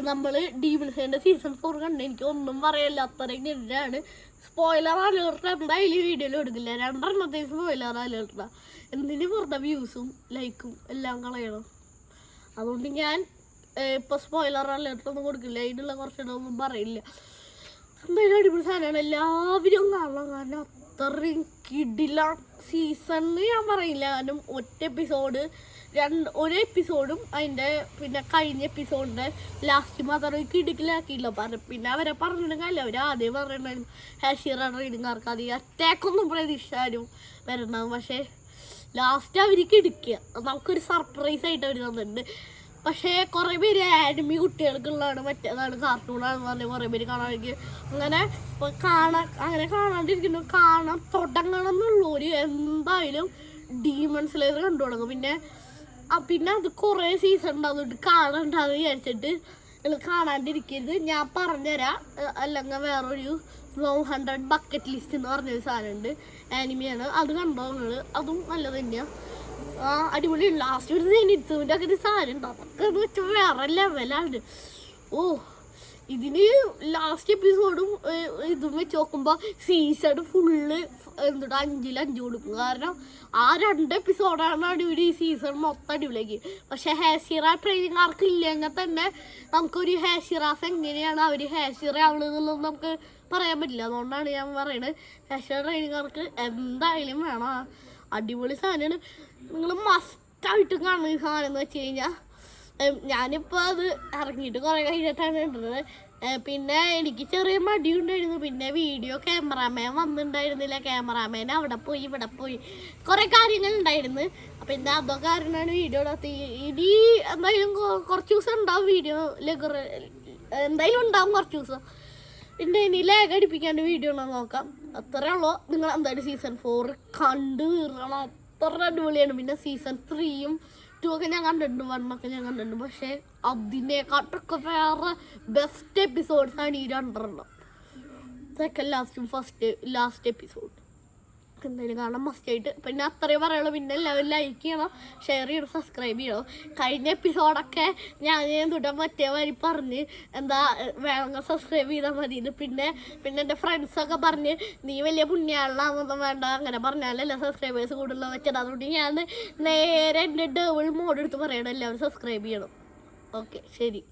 നമ്മൾ demon സ്ലെയറിന്റെ season 4 കണ്ട് എനിക്ക് ഒന്നും പറയല്ല, അത്രയും ഗിഡാണ്. സ്പോയിലർ അലേർട്ട് എന്തായാലും വീഡിയോയിൽ എടുക്കില്ല, 2 സ്പോയിലർ അലേർട്ടാ. എന്തിനു വെറുതെ വ്യൂസും ലൈക്കും എല്ലാം കളയണം. അതുകൊണ്ട് ഞാൻ ഇപ്പൊ സ്പോയിലർ അലേർട്ടൊന്നും കൊടുക്കില്ല, അതിനുള്ള കുറച്ചിടൊന്നും പറയില്ല. എന്തായാലും അടിപൊളി സാധനമാണ്, എല്ലാവരും കാണണം. കാരണം അത്രയും കിടില സീസൺ ഞാൻ പറയില്ല. കാരണം ഒരു എപ്പിസോഡും അതിൻ്റെ പിന്നെ കഴിഞ്ഞ എപ്പിസോഡിൻ്റെ ലാസ്റ്റ് മാത്രം കിടുക്കിലാക്കിയില്ല. പിന്നെ അവരെ പറഞ്ഞിട്ടുണ്ടെങ്കിൽ അവർ ആദ്യം പറഞ്ഞിട്ടുണ്ടായിരുന്നു ഹാഷിറ റീഡിങ്ങാർക്ക് അധികം അറ്റാക്കൊന്നും പ്രതീക്ഷിച്ചാലും വരണം. പക്ഷേ ലാസ്റ്റ് അവർക്ക് ഇടുക്കുക, നമുക്കൊരു സർപ്രൈസ് ആയിട്ട് അവർ തന്നിട്ടുണ്ട്. പക്ഷേ കുറേ പേര് ആനിമി കുട്ടികൾക്കുള്ളതാണ്, മറ്റേതാണ് കാർട്ടൂണാണെന്ന് പറഞ്ഞ് കുറേ പേര് കാണാതിരിക്കും. അങ്ങനെ കാണാണ്ടിരിക്കുന്നു. കാണാൻ തുടങ്ങണം എന്നുള്ളവർ എന്തായാലും ഡീമൺ സ്ലെയർ കണ്ടു തുടങ്ങും. പിന്നെ അത് കുറേ സീസൺ ഉണ്ടാകുന്നുണ്ട്, കാണണ്ടാന്ന് വിചാരിച്ചിട്ട് നിങ്ങൾ കാണാണ്ടിരിക്കരുത്. ഞാൻ പറഞ്ഞുതരാം. അല്ലെങ്കിൽ വേറൊരു 100 ബക്കറ്റ് ലിസ്റ്റ് എന്ന് പറഞ്ഞൊരു സാധനമുണ്ട്, ആനിമിയാണ്. അത് കണ്ടോ നിങ്ങൾ? അതും നല്ലത് തന്നെയാണ്. അടിപൊളി. ലാസ്റ്റ് ഒരു സെനിറ്റ്സിൻ്റെ ഒക്കെ ഒരു സാധനം ഉണ്ട്, അതൊക്കെ എന്ന് വെച്ചാൽ വേറെ ലെവലാണ്. ഇതിന് ലാസ്റ്റ് എപ്പിസോഡും ഇതും വെച്ച് നോക്കുമ്പോൾ സീസൺ ഫുള്ള് 5/5 കൊടുക്കും. കാരണം ആ 2 എപ്പിസോഡാണ് അടിപൊളി, സീസൺ മൊത്തം അടിപൊളിയാക്കി. പക്ഷെ ഹാഷിറ ട്രെയിനിങ് ആർക്ക് ഇല്ലെങ്കിൽ തന്നെ നമുക്കൊരു ഹാഷിറാസ് എങ്ങനെയാണ് അവർ ഹാഷിറ ആവുന്നതെന്നുള്ളത് നമുക്ക് പറയാൻ പറ്റില്ല. അതുകൊണ്ടാണ് ഞാൻ പറയുന്നത് ഹാഷിറ ട്രെയിനിങ് ആർക്ക് എന്തായാലും വേണം. അടിപൊളി സാധനമാണ്, നിങ്ങൾ മസ്റ്റായിട്ട് കാണുന്ന സാധനം എന്ന് വെച്ച് കഴിഞ്ഞാൽ. ഞാനിപ്പോൾ അത് ഇറങ്ങിയിട്ട് കുറേ കഴിഞ്ഞിട്ടാണ് കണ്ടത്. പിന്നെ എനിക്ക് ചെറിയ മടിയുണ്ടായിരുന്നു. പിന്നെ വീഡിയോ ക്യാമറാമാൻ വന്നിട്ടുണ്ടായിരുന്നില്ല, ക്യാമറാമാൻ അവിടെ പോയി ഇവിടെ പോയി കുറേ കാര്യങ്ങളുണ്ടായിരുന്നു. പിന്നെ അതൊക്കെ കാരണമാണ് വീഡിയോ ഇടാത്ത. ഇനി എന്തായാലും കുറച്ച് ദിവസം ഉണ്ടാവും വീഡിയോ, എന്തായാലും ഉണ്ടാവും കുറച്ച് ദിവസം. പിന്നെ ഇനി ലാഗ് അടിപ്പിക്കാണ്ട് വീഡിയോ ഉണ്ടോ നോക്കാം. അത്രേ ഉള്ളൂ. നിങ്ങൾ എന്തായാലും സീസൺ 4 കണ്ടു തീർക്കണം, അത്ര അടിപൊളിയാണ്. പിന്നെ സീസൺ 3യും 2 ഒക്കെ ഞാൻ കണ്ടിട്ടുണ്ട്, 1 ഒക്കെ ഞാൻ കണ്ടിട്ടുണ്ട്. പക്ഷേ അതിനെക്കാട്ടൊക്കെ വേറെ ബെസ്റ്റ് എപ്പിസോഡ്സാണ് ഈ 2 സെക്കൻഡ് ലാസ്റ്റും ലാസ്റ്റ് എപ്പിസോഡ്. എന്തായാലും കാണാൻ മസ്റ്റായിട്ട്. പിന്നെ അത്രയും പറയുള്ളൂ. പിന്നെ എല്ലാവരും ലൈക്ക് ചെയ്യണം, ഷെയർ ചെയ്യണം, സബ്സ്ക്രൈബ് ചെയ്യണം. കഴിഞ്ഞ എപ്പിസോഡൊക്കെ ഞാൻ മറ്റേ വരി പറഞ്ഞ് എന്താ വേണമെങ്കിൽ സബ്സ്ക്രൈബ് ചെയ്താൽ മതി. പിന്നെ എൻ്റെ ഫ്രണ്ട്സൊക്കെ പറഞ്ഞ് നീ വലിയ പുണ്യാളാണെന്നൊന്നും വേണ്ട, അങ്ങനെ പറഞ്ഞാലല്ല സബ്സ്ക്രൈബേഴ്സ് കൂടുതലുള്ള വെച്ചത്. അതുകൊണ്ട് ഞാൻ നേരെ എൻ്റെ ഡബിൾ മോഡ് എടുത്ത് പറയണം എല്ലാവരും സബ്സ്ക്രൈബ് ചെയ്യണം. ഓക്കെ, ശരി.